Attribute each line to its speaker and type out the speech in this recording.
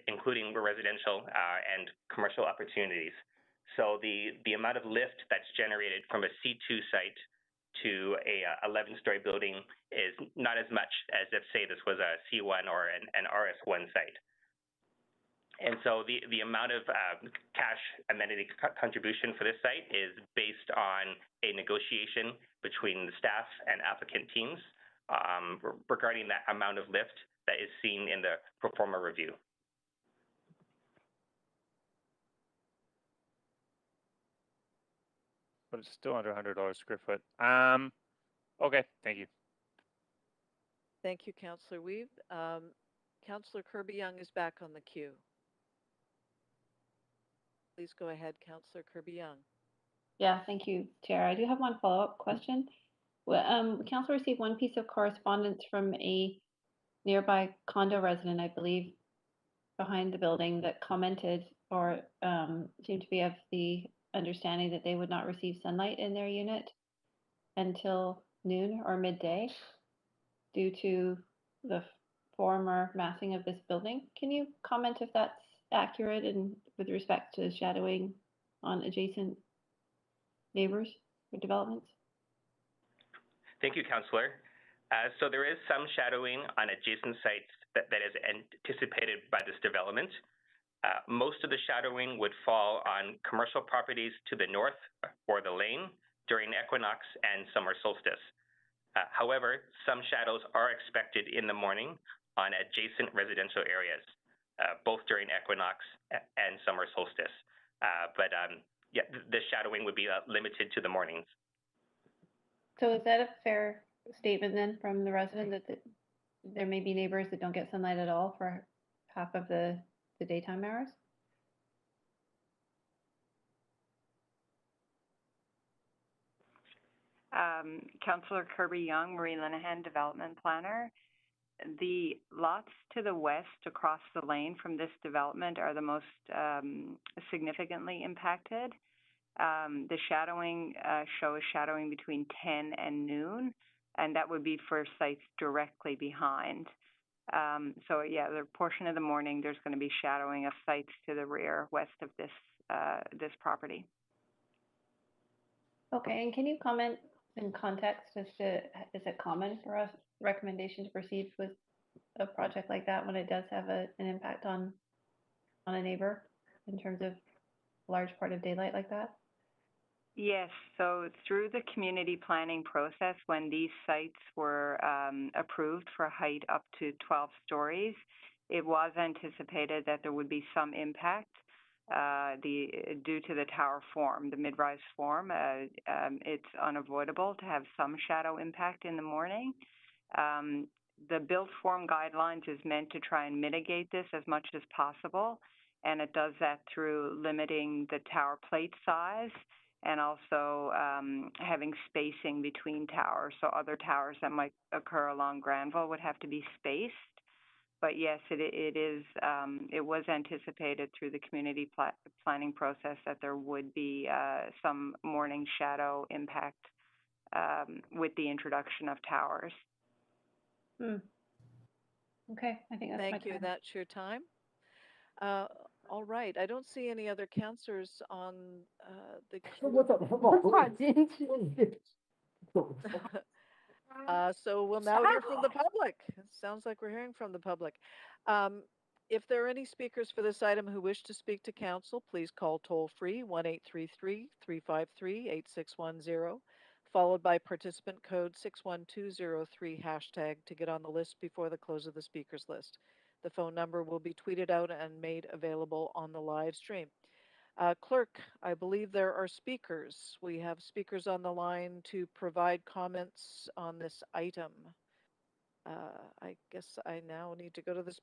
Speaker 1: including residential and commercial opportunities. So the amount of lift that's generated from a C2 site to a 11-story building is not as much as if, say, this was a C1 or an RS1 site. And so the amount of cash amenity contribution for this site is based on a negotiation between the staff and applicant teams regarding that amount of lift that is seen in the pro forma review.
Speaker 2: But it's still under $100 square foot. Okay, thank you.
Speaker 3: Thank you, Councillor Weave. Councillor Kirby-Young is back on the queue. Please go ahead, Councillor Kirby-Young.
Speaker 4: Yeah, thank you, Chair. I do have one follow-up question. Well, Council received one piece of correspondence from a nearby condo resident, I believe, behind the building that commented or seemed to be of the understanding that they would not receive sunlight in their unit until noon or midday due to the former massing of this building. Can you comment if that's accurate and with respect to shadowing on adjacent neighbors or developments?
Speaker 1: Thank you, Councillor. So there is some shadowing on adjacent sites that is anticipated by this development. Most of the shadowing would fall on commercial properties to the north or the lane during equinox and summer solstice. However, some shadows are expected in the morning on adjacent residential areas, both during equinox and summer solstice. Yeah, the shadowing would be limited to the mornings.
Speaker 4: So is that a fair statement then from the resident that there may be neighbors that don't get sunlight at all for half of the daytime hours?
Speaker 5: Councillor Kirby-Young, Marie Linehan, Development Planner. The lots to the west across the lane from this development are the most significantly impacted. The shadowing shows shadowing between 10 and noon, and that would be for sites directly behind. So yeah, the portion of the morning, there's going to be shadowing of sites to the rear west of this this property.
Speaker 4: Okay, and can you comment in context as to, is it common for a recommendation to proceed with a project like that when it does have an impact on a neighbor in terms of a large part of daylight like that?
Speaker 5: Yes, so through the community planning process, when these sites were approved for height up to 12 stories, it was anticipated that there would be some impact due to the tower form, the mid-rise form. It's unavoidable to have some shadow impact in the morning. The built form guidelines is meant to try and mitigate this as much as possible, and it does that through limiting the tower plate size and also having spacing between towers. So other towers that might occur along Granville would have to be spaced. But yes, it was anticipated through the community planning process that there would be some morning shadow impact with the introduction of towers.
Speaker 4: Okay, I think that's
Speaker 3: Thank you. That's your time. All right. I don't see any other councillors on the queue. So we'll now hear from the public. It sounds like we're hearing from the public. If there are any speakers for this item who wish to speak to council, please call toll-free 1-833-353-8610, followed by participant code 61203 hashtag to get on the list before the close of the speakers list. The phone number will be tweeted out and made available on the live stream. Clerk, I believe there are speakers. We have speakers on the line to provide comments on this item. I guess I now need to go to the